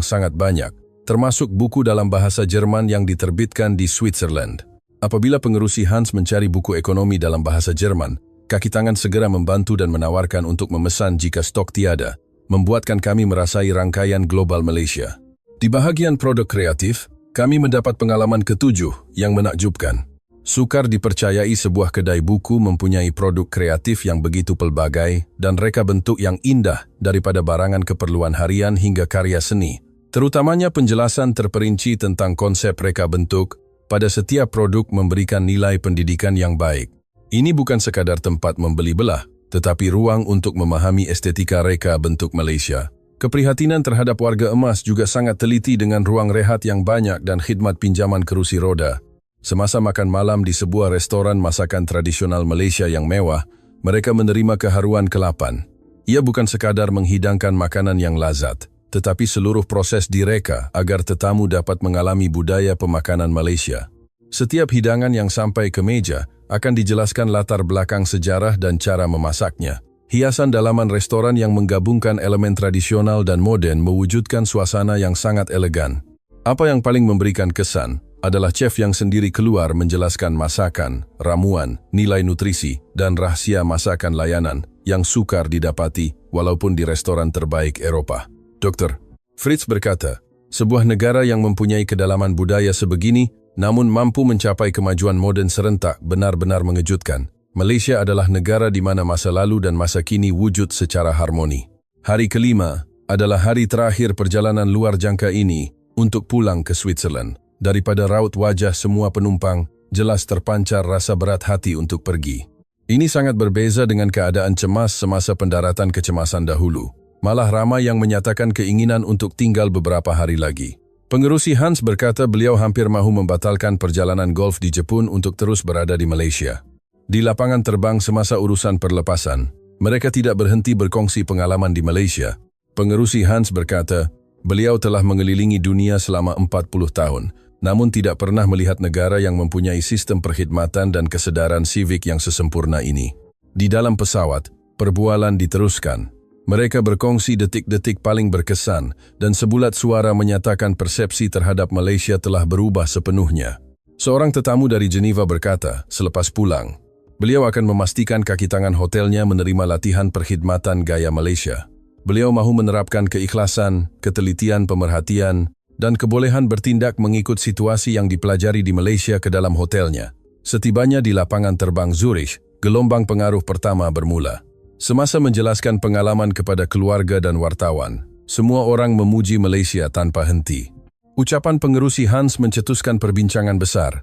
sangat banyak, termasuk buku dalam bahasa Jerman yang diterbitkan di Switzerland. Apabila pengerusi Hans mencari buku ekonomi dalam bahasa Jerman, kaki tangan segera membantu dan menawarkan untuk memesan jika stok tiada, membuatkan kami merasai rangkaian global Malaysia. Di bahagian produk kreatif, kami mendapat pengalaman ketujuh yang menakjubkan. Sukar dipercayai sebuah kedai buku mempunyai produk kreatif yang begitu pelbagai dan reka bentuk yang indah daripada barangan keperluan harian hingga karya seni. Terutamanya penjelasan terperinci tentang konsep reka bentuk pada setiap produk memberikan nilai pendidikan yang baik. Ini bukan sekadar tempat membeli belah, tetapi ruang untuk memahami estetika reka bentuk Malaysia. Keprihatinan terhadap warga emas juga sangat teliti dengan ruang rehat yang banyak dan khidmat pinjaman kerusi roda. Semasa makan malam di sebuah restoran masakan tradisional Malaysia yang mewah, mereka menerima keharuan ke-8. Ia bukan sekadar menghidangkan makanan yang lazat, tetapi seluruh proses direka agar tetamu dapat mengalami budaya pemakanan Malaysia. Setiap hidangan yang sampai ke meja akan dijelaskan latar belakang sejarah dan cara memasaknya. Hiasan dalaman restoran yang menggabungkan elemen tradisional dan moden mewujudkan suasana yang sangat elegan. Apa yang paling memberikan kesan adalah chef yang sendiri keluar menjelaskan masakan, ramuan, nilai nutrisi, dan rahasia masakan layanan yang sukar didapati walaupun di restoran terbaik Eropa. Dr. Fritz berkata, sebuah negara yang mempunyai kedalaman budaya sebegini namun mampu mencapai kemajuan moden serentak benar-benar mengejutkan. Malaysia adalah negara di mana masa lalu dan masa kini wujud secara harmoni. Hari kelima adalah hari terakhir perjalanan luar jangka ini untuk pulang ke Switzerland. Daripada raut wajah semua penumpang, jelas terpancar rasa berat hati untuk pergi. Ini sangat berbeza dengan keadaan cemas semasa pendaratan kecemasan dahulu. Malah ramai yang menyatakan keinginan untuk tinggal beberapa hari lagi. Pengerusi Hans berkata beliau hampir mahu membatalkan perjalanan golf di Jepun untuk terus berada di Malaysia. Di lapangan terbang semasa urusan perlepasan, mereka tidak berhenti berkongsi pengalaman di Malaysia. Pengerusi Hans berkata, beliau telah mengelilingi dunia selama 40 tahun, namun tidak pernah melihat negara yang mempunyai sistem perkhidmatan dan kesedaran sivik yang sesempurna ini. Di dalam pesawat, perbualan diteruskan. Mereka berkongsi detik-detik paling berkesan dan sebulat suara menyatakan persepsi terhadap Malaysia telah berubah sepenuhnya. Seorang tetamu dari Geneva berkata, selepas pulang, beliau akan memastikan kaki tangan hotelnya menerima latihan perkhidmatan gaya Malaysia. Beliau mahu menerapkan keikhlasan, ketelitian pemerhatian, dan kebolehan bertindak mengikut situasi yang dipelajari di Malaysia ke dalam hotelnya. Setibanya di lapangan terbang Zurich, gelombang pengaruh pertama bermula. Semasa menjelaskan pengalaman kepada keluarga dan wartawan, semua orang memuji Malaysia tanpa henti. Ucapan pengerusi Hans mencetuskan perbincangan besar.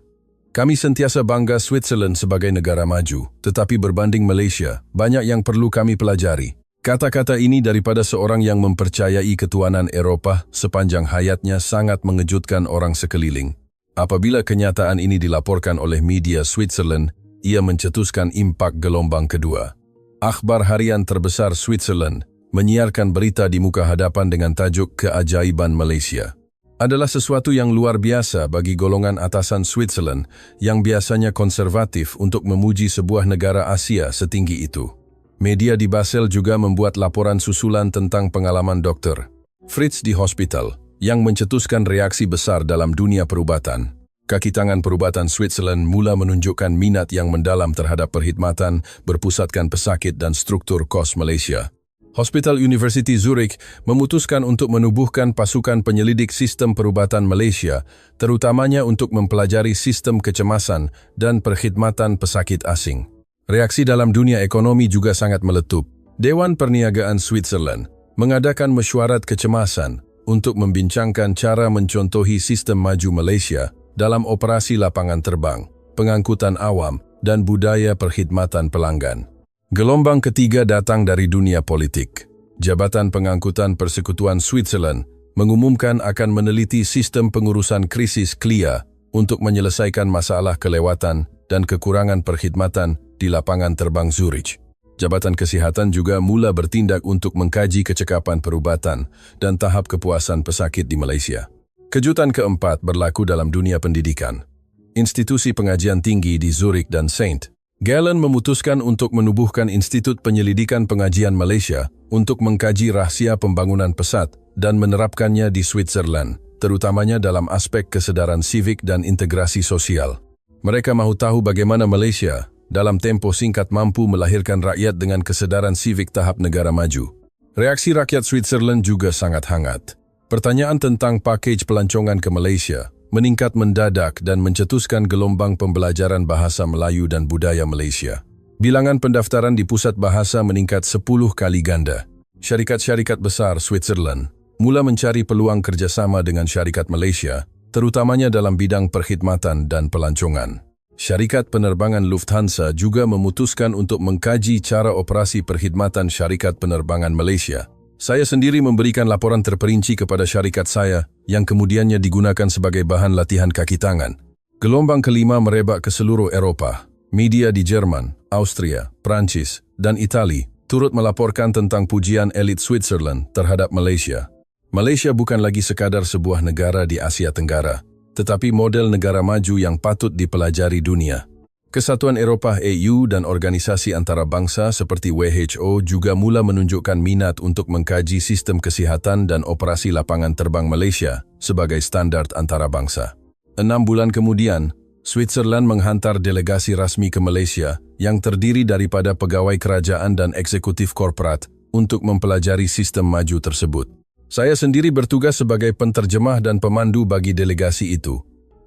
Kami sentiasa bangga Switzerland sebagai negara maju, tetapi berbanding Malaysia, banyak yang perlu kami pelajari. Kata-kata ini daripada seorang yang mempercayai ketuanan Eropa sepanjang hayatnya sangat mengejutkan orang sekeliling. Apabila kenyataan ini dilaporkan oleh media Switzerland, ia mencetuskan impak gelombang kedua. Akhbar harian terbesar Switzerland menyiarkan berita di muka hadapan dengan tajuk Keajaiban Malaysia. Adalah sesuatu yang luar biasa bagi golongan atasan Switzerland yang biasanya konservatif untuk memuji sebuah negara Asia setinggi itu. Media di Basel juga membuat laporan susulan tentang pengalaman Dr. Fritz di hospital, yang mencetuskan reaksi besar dalam dunia perubatan. Kaki tangan perubatan Switzerland mula menunjukkan minat yang mendalam terhadap perkhidmatan, berpusatkan pesakit dan struktur kos Malaysia. Hospital University Zurich memutuskan untuk menubuhkan pasukan penyelidik sistem perubatan Malaysia, terutamanya untuk mempelajari sistem kecemasan dan perkhidmatan pesakit asing. Reaksi dalam dunia ekonomi juga sangat meletup. Dewan Perniagaan Switzerland mengadakan mesyuarat kecemasan untuk membincangkan cara mencontohi sistem maju Malaysia dalam operasi lapangan terbang, pengangkutan awam, dan budaya perkhidmatan pelanggan. Gelombang ketiga datang dari dunia politik. Jabatan Pengangkutan Persekutuan Switzerland mengumumkan akan meneliti sistem pengurusan krisis KLIA untuk menyelesaikan masalah kelewatan dan kekurangan perkhidmatan di lapangan terbang Zurich. Jabatan Kesihatan juga mula bertindak untuk mengkaji kecekapan perubatan dan tahap kepuasan pesakit di Malaysia. Kejutan keempat berlaku dalam dunia pendidikan. Institusi pengajian tinggi di Zurich dan St. Gallen memutuskan untuk menubuhkan Institut Penyelidikan Pengajian Malaysia untuk mengkaji rahsia pembangunan pesat dan menerapkannya di Switzerland, terutamanya dalam aspek kesedaran sivik dan integrasi sosial. Mereka mahu tahu bagaimana Malaysia dalam tempo singkat mampu melahirkan rakyat dengan kesedaran sivik tahap negara maju. Reaksi rakyat Switzerland juga sangat hangat. Pertanyaan tentang pakej pelancongan ke Malaysia meningkat mendadak dan mencetuskan gelombang pembelajaran bahasa Melayu dan budaya Malaysia. Bilangan pendaftaran di pusat bahasa meningkat 10 kali ganda. Syarikat-syarikat besar Switzerland mula mencari peluang kerjasama dengan syarikat Malaysia, terutamanya dalam bidang perkhidmatan dan pelancongan. Syarikat penerbangan Lufthansa juga memutuskan untuk mengkaji cara operasi perkhidmatan syarikat penerbangan Malaysia. Saya sendiri memberikan laporan terperinci kepada syarikat saya yang kemudiannya digunakan sebagai bahan latihan kaki tangan. Gelombang kelima merebak ke seluruh Eropah. Media di Jerman, Austria, Prancis, dan Itali turut melaporkan tentang pujian elit Switzerland terhadap Malaysia. Malaysia bukan lagi sekadar sebuah negara di Asia Tenggara, tetapi model negara maju yang patut dipelajari dunia. Kesatuan Eropah EU dan organisasi antarabangsa seperti WHO juga mula menunjukkan minat untuk mengkaji sistem kesihatan dan operasi lapangan terbang Malaysia sebagai standar antarabangsa. 6 bulan kemudian, Switzerland menghantar delegasi rasmi ke Malaysia yang terdiri daripada pegawai kerajaan dan eksekutif korporat untuk mempelajari sistem maju tersebut. Saya sendiri bertugas sebagai penterjemah dan pemandu bagi delegasi itu.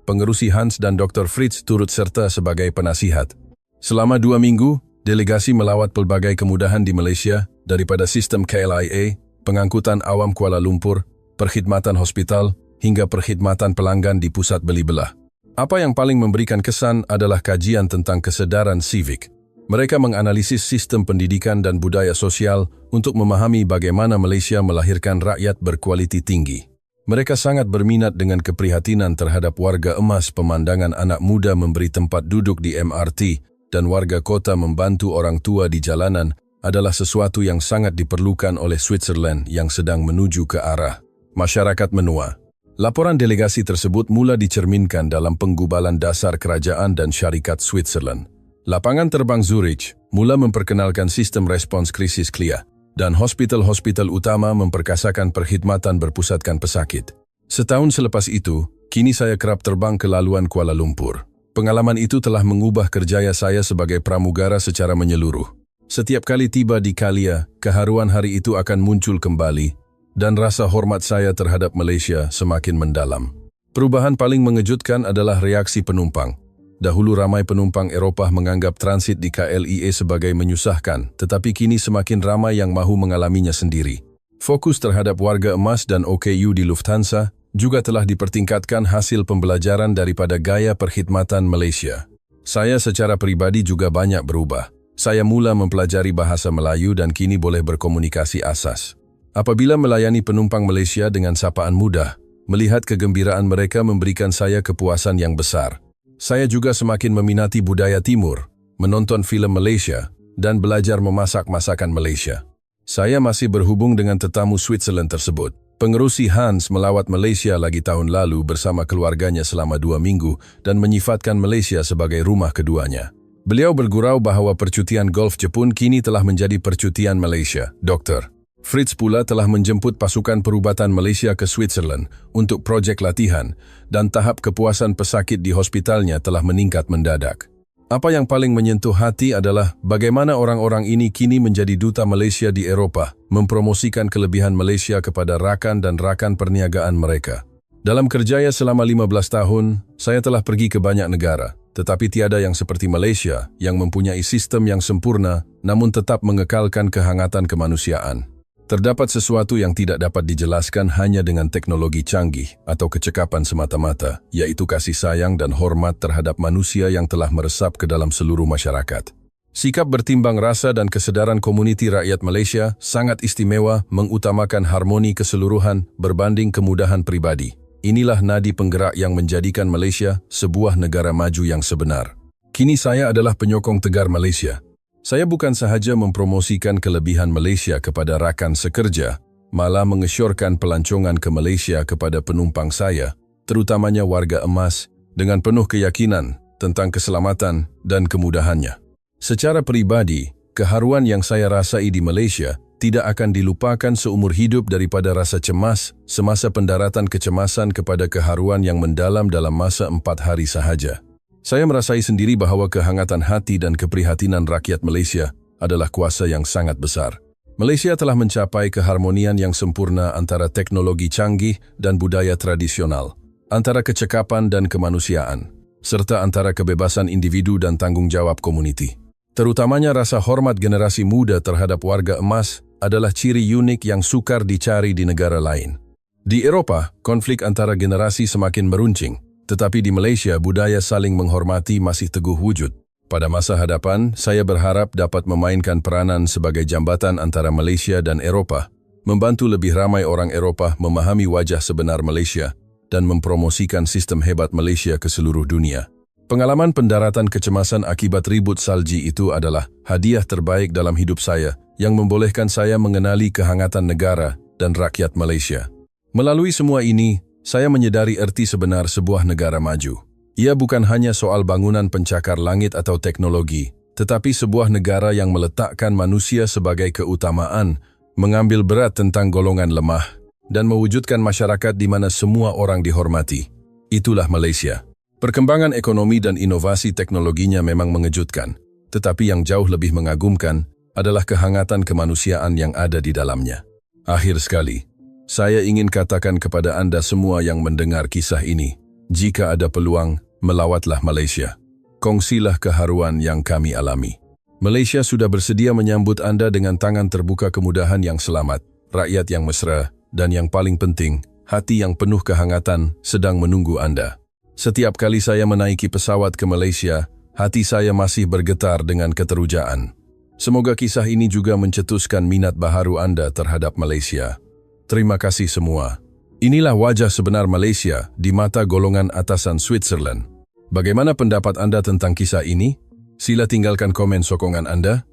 Pengerusi Hans dan Dr. Fritz turut serta sebagai penasihat. Selama 2 minggu, delegasi melawat pelbagai kemudahan di Malaysia daripada sistem KLIA, pengangkutan awam Kuala Lumpur, perkhidmatan hospital, hingga perkhidmatan pelanggan di pusat beli belah. Apa yang paling memberikan kesan adalah kajian tentang kesedaran sivik. Mereka menganalisis sistem pendidikan dan budaya sosial untuk memahami bagaimana Malaysia melahirkan rakyat berkualiti tinggi. Mereka sangat berminat dengan keprihatinan terhadap warga emas pemandangan anak muda memberi tempat duduk di MRT dan warga kota membantu orang tua di jalanan adalah sesuatu yang sangat diperlukan oleh Switzerland yang sedang menuju ke arah masyarakat menua. Laporan delegasi tersebut mula dicerminkan dalam penggubalan dasar kerajaan dan syarikat Switzerland. Lapangan terbang Zurich mula memperkenalkan sistem respons krisis KLIA, dan hospital-hospital utama memperkasakan perkhidmatan berpusatkan pesakit. Setahun selepas itu, kini saya kerap terbang ke laluan Kuala Lumpur. Pengalaman itu telah mengubah kerjaya saya sebagai pramugara secara menyeluruh. Setiap kali tiba di KLIA, keharuan hari itu akan muncul kembali, dan rasa hormat saya terhadap Malaysia semakin mendalam. Perubahan paling mengejutkan adalah reaksi penumpang. Dahulu ramai penumpang Eropah menganggap transit di KLIA sebagai menyusahkan, tetapi kini semakin ramai yang mahu mengalaminya sendiri. Fokus terhadap warga emas dan OKU di Lufthansa juga telah dipertingkatkan hasil pembelajaran daripada gaya perkhidmatan Malaysia. Saya secara pribadi juga banyak berubah. Saya mula mempelajari bahasa Melayu dan kini boleh berkomunikasi asas. Apabila melayani penumpang Malaysia dengan sapaan mudah, melihat kegembiraan mereka memberikan saya kepuasan yang besar. Saya juga semakin meminati budaya timur, menonton filem Malaysia, dan belajar memasak masakan Malaysia. Saya masih berhubung dengan tetamu Switzerland tersebut. Pengerusi Hans melawat Malaysia lagi tahun lalu bersama keluarganya selama 2 minggu dan menyifatkan Malaysia sebagai rumah keduanya. Beliau bergurau bahawa percutian golf Jepun kini telah menjadi percutian Malaysia. Dokter, Fritz pula telah menjemput pasukan perubatan Malaysia ke Switzerland untuk projek latihan dan tahap kepuasan pesakit di hospitalnya telah meningkat mendadak. Apa yang paling menyentuh hati adalah bagaimana orang-orang ini kini menjadi duta Malaysia di Eropah, mempromosikan kelebihan Malaysia kepada rakan dan rakan perniagaan mereka. Dalam kerjaya selama 15 tahun, saya telah pergi ke banyak negara, tetapi tiada yang seperti Malaysia yang mempunyai sistem yang sempurna namun tetap mengekalkan kehangatan kemanusiaan. Terdapat sesuatu yang tidak dapat dijelaskan hanya dengan teknologi canggih atau kecekapan semata-mata, yaitu kasih sayang dan hormat terhadap manusia yang telah meresap ke dalam seluruh masyarakat. Sikap bertimbang rasa dan kesedaran komuniti rakyat Malaysia sangat istimewa, mengutamakan harmoni keseluruhan berbanding kemudahan pribadi. Inilah nadi penggerak yang menjadikan Malaysia sebuah negara maju yang sebenar. Kini saya adalah penyokong tegar Malaysia. Saya bukan sahaja mempromosikan kelebihan Malaysia kepada rakan sekerja, malah mengesyorkan pelancongan ke Malaysia kepada penumpang saya, terutamanya warga emas, dengan penuh keyakinan tentang keselamatan dan kemudahannya. Secara pribadi, keharuan yang saya rasai di Malaysia tidak akan dilupakan seumur hidup daripada rasa cemas semasa pendaratan kecemasan kepada keharuan yang mendalam dalam masa 4 hari sahaja. Saya merasai sendiri bahawa kehangatan hati dan keprihatinan rakyat Malaysia adalah kuasa yang sangat besar. Malaysia telah mencapai keharmonian yang sempurna antara teknologi canggih dan budaya tradisional, antara kecekapan dan kemanusiaan, serta antara kebebasan individu dan tanggungjawab komuniti. Terutamanya rasa hormat generasi muda terhadap warga emas adalah ciri unik yang sukar dicari di negara lain. Di Eropah, konflik antara generasi semakin meruncing. Tetapi di Malaysia, budaya saling menghormati masih teguh wujud. Pada masa hadapan, saya berharap dapat memainkan peranan sebagai jambatan antara Malaysia dan Eropah, membantu lebih ramai orang Eropah memahami wajah sebenar Malaysia dan mempromosikan sistem hebat Malaysia ke seluruh dunia. Pengalaman pendaratan kecemasan akibat ribut salji itu adalah hadiah terbaik dalam hidup saya yang membolehkan saya mengenali kehangatan negara dan rakyat Malaysia. Melalui semua ini, saya menyadari erti sebenar sebuah negara maju. Ia bukan hanya soal bangunan pencakar langit atau teknologi, tetapi sebuah negara yang meletakkan manusia sebagai keutamaan, mengambil berat tentang golongan lemah, dan mewujudkan masyarakat di mana semua orang dihormati. Itulah Malaysia. Perkembangan ekonomi dan inovasi teknologinya memang mengejutkan, tetapi yang jauh lebih mengagumkan adalah kehangatan kemanusiaan yang ada di dalamnya. Akhir sekali, saya ingin katakan kepada Anda semua yang mendengar kisah ini, jika ada peluang, melawatlah Malaysia. Kongsilah keharuan yang kami alami. Malaysia sudah bersedia menyambut Anda dengan tangan terbuka kemudahan yang selamat, rakyat yang mesra, dan yang paling penting, hati yang penuh kehangatan sedang menunggu Anda. Setiap kali saya menaiki pesawat ke Malaysia, hati saya masih bergetar dengan keterujaan. Semoga kisah ini juga mencetuskan minat baharu Anda terhadap Malaysia. Terima kasih semua. Inilah wajah sebenar Malaysia di mata golongan atasan Switzerland. Bagaimana pendapat Anda tentang kisah ini? Sila tinggalkan komen sokongan Anda.